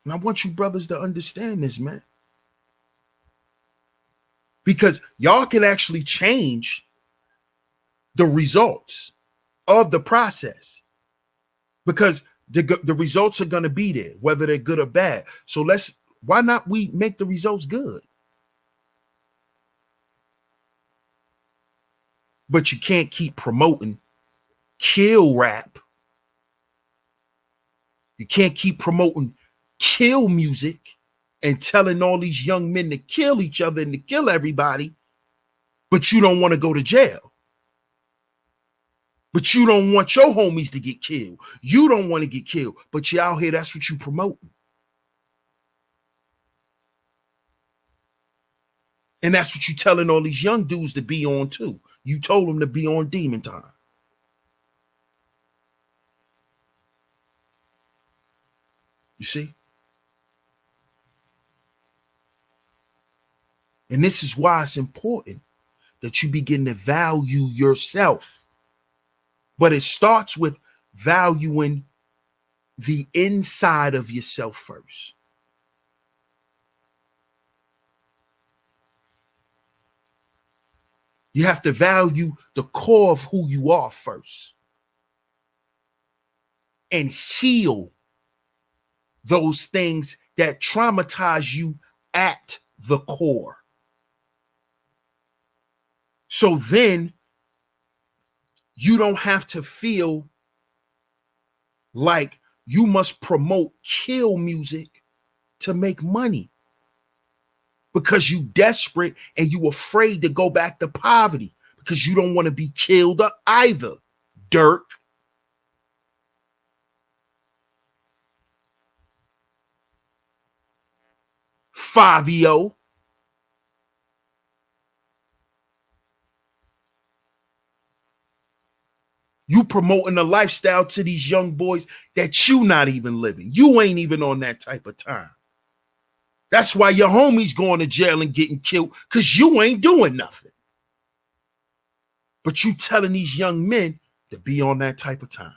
[SPEAKER 3] And I want you brothers to understand this, man. Because y'all can actually change the results of the process. Because The results are going to be there, whether they're good or bad. So why not we make the results good? But you can't keep promoting kill rap. You can't keep promoting kill music and telling all these young men to kill each other and to kill everybody, but you don't want to go to jail. But you don't want your homies to get killed. You don't want to get killed, but you out here, that's what you promoting. And that's what you telling all these young dudes to be on too. You told them to be on Demon Time. You see? And this is why it's important that you begin to value yourself. But it starts with valuing the inside of yourself first. You have to value the core of who you are first and heal those things that traumatize you at the core. So then you don't have to feel like you must promote kill music to make money because you desperate and you afraid to go back to poverty because you don't want to be killed either. Dirk. Fabio. You promoting a lifestyle to these young boys that you not even living. You ain't even on that type of time. That's why your homies going to jail and getting killed because you ain't doing nothing. But you telling these young men to be on that type of time.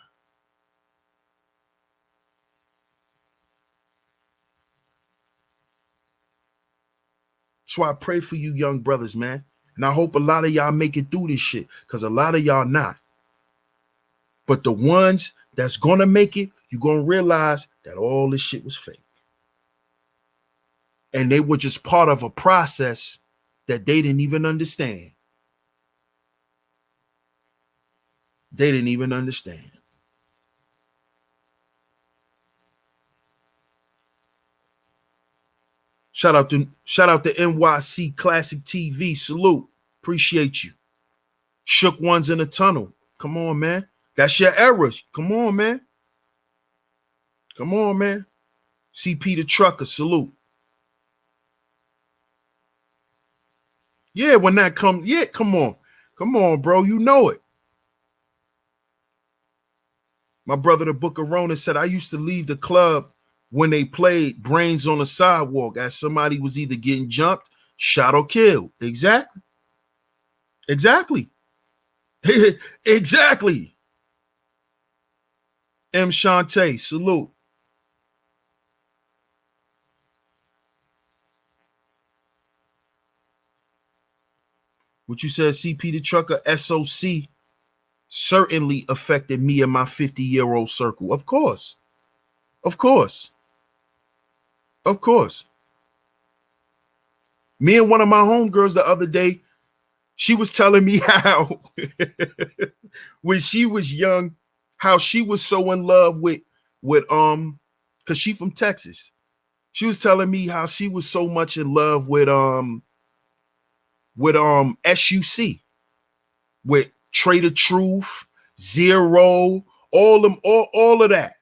[SPEAKER 3] So I pray for you young brothers, man. And I hope a lot of y'all make it through this shit because a lot of y'all not. But the ones that's going to make it, you're going to realize that all this shit was fake. And they were just part of a process that they didn't even understand. They didn't even understand. Shout out to NYC Classic TV. Salute. Appreciate you. Shook Ones in the Tunnel. Come on, man. That's your errors. Come on, man. Come on, man. CP the Trucker. Salute. Yeah, when that comes, yeah, come on. Come on, bro. You know it. My brother, the Book of Rona, said, I used to leave the club when they played Brains on the Sidewalk as somebody was either getting jumped, shot, or killed. Exactly. Exactly. Exactly. M. Shantae, salute. What you said, CP the Trucker, SOC, certainly affected me and my 50-year-old circle. Of course. Of course. Of course. Me and one of my homegirls the other day, she was telling me how when she was young, how she was so in love with because she from Texas. She was telling me how she was so much in love with SUC, with Trader Truth, Zero, all of that.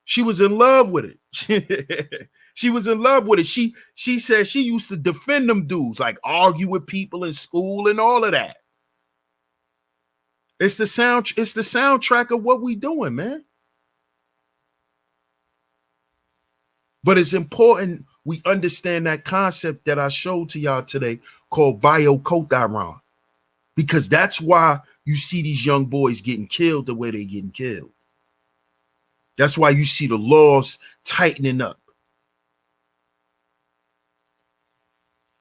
[SPEAKER 3] She was in love with it. She was in love with it. She said she used to defend them dudes, like argue with people in school and all of that. It's the soundtrack of what we doing, man. But it's important we understand that concept that I showed to y'all today called biocothyron, because that's why you see these young boys getting killed the way they're getting killed. That's why you see the laws tightening up.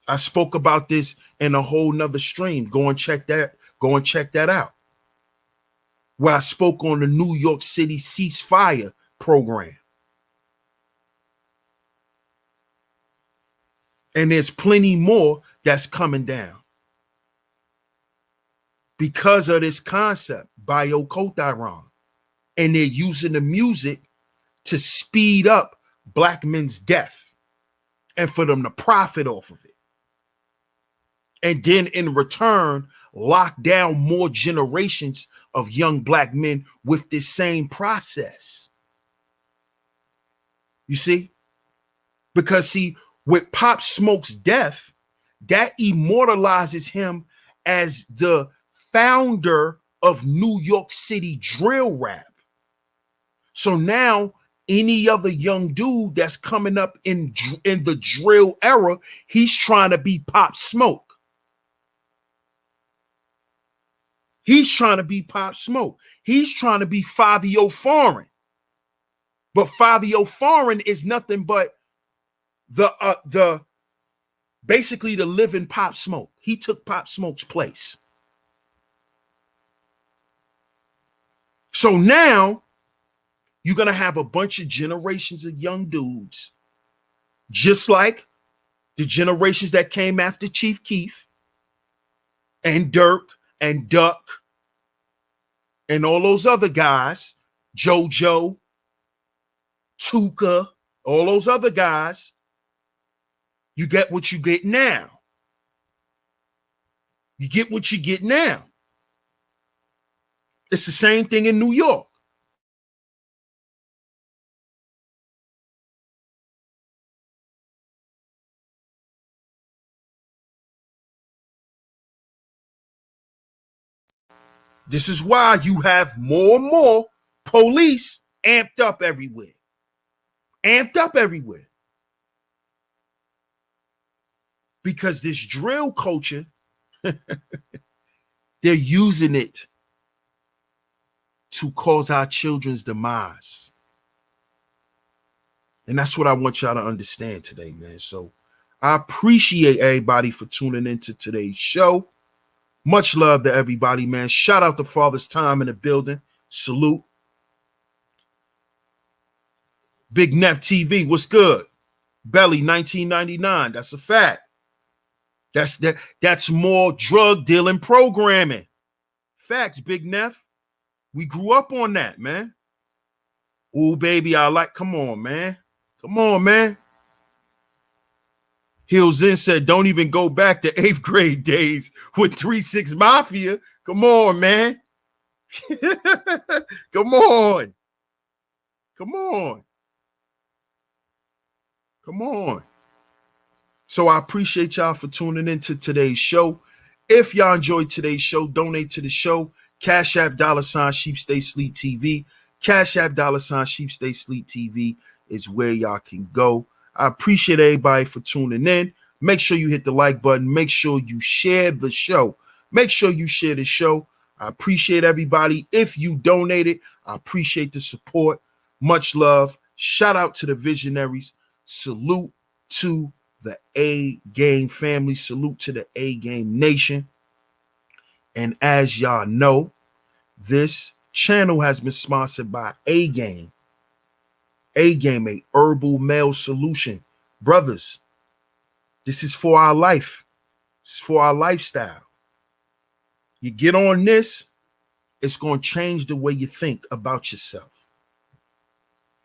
[SPEAKER 3] I spoke about this in a whole nother stream. Go and check that out. where I spoke on the New York City ceasefire program. And there's plenty more that's coming down because of this concept, biocothyron. And they're using the music to speed up black men's death and for them to profit off of it. And then in return, lock down more generations of young black men with this same process. You see? Because see, with Pop Smoke's death, that immortalizes him as the founder of New York City drill rap. So now any other young dude that's coming up in the drill era, he's trying to be Pop Smoke. He's trying to be Pop Smoke. He's trying to be Fabio Foreign. But Fabio Foreign is nothing but the basically the living Pop Smoke. He took Pop Smoke's place. So now you're going to have a bunch of generations of young dudes, just like the generations that came after Chief Keef and Dirk and Duck and all those other guys, JoJo, Tuka, all those other guys. You get what you get now. You get what you get now. It's the same thing in New York. This is why you have more and more police amped up everywhere. Amped up everywhere. Because this drill culture, they're using it to cause our children's demise. And that's what I want y'all to understand today, man. So I appreciate everybody for tuning into today's show. Much love to everybody, man. Shout out to Father's Time in the building. Salute. Big Neff TV, what's good? Belly 1999, that's a fact. That's more drug dealing programming. Facts, Big Neff. We grew up on that, man. Oh, baby, come on, man. Come on, man. Hills in said, don't even go back to 8th grade days with 3-6 Mafia. Come on, man. Come on. Come on. Come on. So I appreciate y'all for tuning into today's show. If y'all enjoyed today's show, donate to the show. Cash App $SheepStaySleepTV. Cash App $SheepStaySleepTV is where y'all can go. I appreciate everybody for tuning in. Make sure you hit the like button. Make sure you share the show. Make sure you share the show. I appreciate everybody. If you donated, I appreciate the support. Much love. Shout out to the visionaries. Salute to the A Game family. Salute to the A Game Nation. And as y'all know, this channel has been sponsored by A Game. A Game, a herbal male solution. Brothers, this is for our life. It's for our lifestyle. You get on this, it's going to change the way you think about yourself.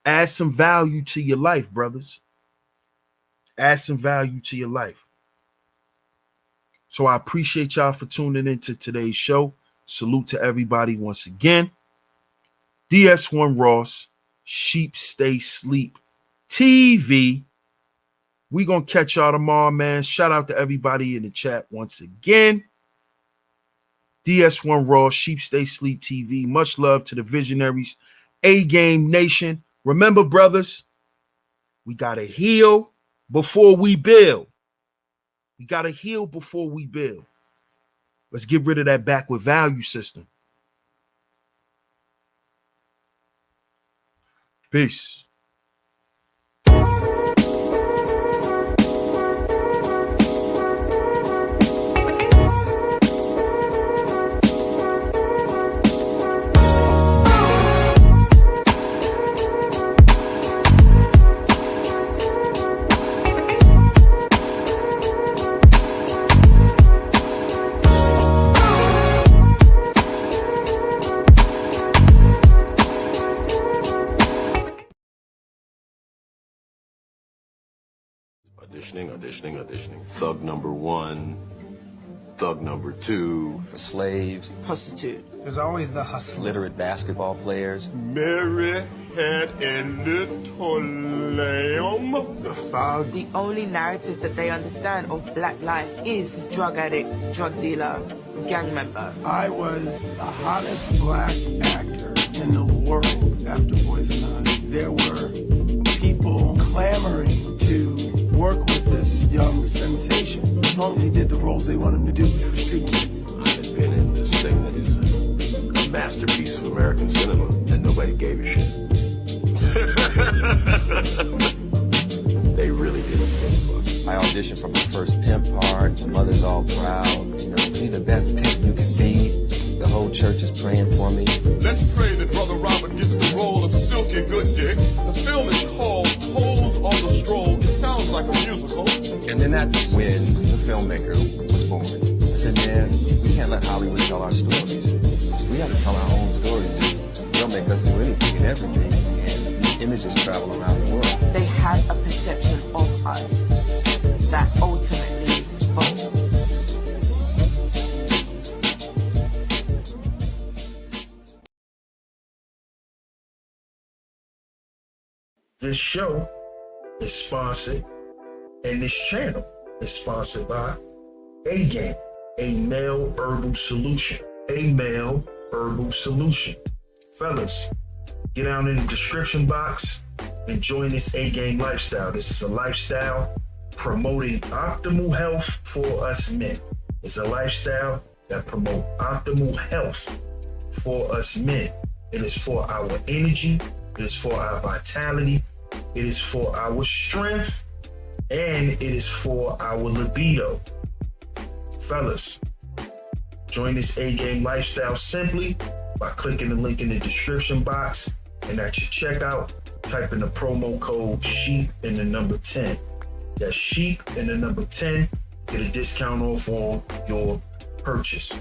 [SPEAKER 3] Add some value to your life, brothers. Add some value to your life. So I appreciate y'all for tuning into today's show. Salute to everybody once again. DS1 Ross, Sheep Stay Sleep TV. We gonna catch y'all tomorrow, man. Shout out to everybody in the chat once again. DS1 Raw, Sheep Stay Sleep TV. Much love to the visionaries. A Game Nation. Remember, brothers, we gotta heal before we build. We gotta heal before we build. Let's get rid of that backward value system. Peace.
[SPEAKER 4] auditioning. Thug number 1, thug number 2,
[SPEAKER 5] slaves,
[SPEAKER 6] prostitute.
[SPEAKER 7] There's always the hustle.
[SPEAKER 5] literate basketball players.
[SPEAKER 4] Mary had a little lamb. The thug.
[SPEAKER 6] The only narrative that they understand of black life is drug addict, drug dealer, gang member.
[SPEAKER 7] I was the hottest black actor in the world after Boys and Honey. There were people clamoring to work with this young sensation as long as he did the roles they wanted him to do, which were street kids.
[SPEAKER 4] I had been in this thing that is a masterpiece of American cinema, and nobody gave a shit. They really didn't give a fuck.
[SPEAKER 5] I auditioned for my first pimp part. My mother's all proud. You know, be the best pimp you can be. The whole church is praying for me.
[SPEAKER 4] Let's pray that Brother Robert gets the role of Silky Good Dick. The film is called Holes on the Stroll. It sounds like a musical.
[SPEAKER 5] And then that's when the filmmaker was born. I said, man, we can't let Hollywood tell our stories. We have to tell our own stories. They'll make us do anything and everything. And these images travel around the world.
[SPEAKER 6] They had a perception of us that ultimately is false.
[SPEAKER 3] This show is sponsored, and this channel is sponsored by A-Game, a male herbal solution. A male herbal solution. Fellas, get down in the description box and join this A-Game lifestyle. This is a lifestyle promoting optimal health for us men. It's a lifestyle that promotes optimal health for us men. It is for our energy. It is for our vitality. It is for our strength. And it is for our libido. Fellas, join this A-Game lifestyle simply by clicking the link in the description box. And at your checkout, type in the promo code SHEEP and the number 10. That's SHEEP and the number 10. Get a discount off on your purchase.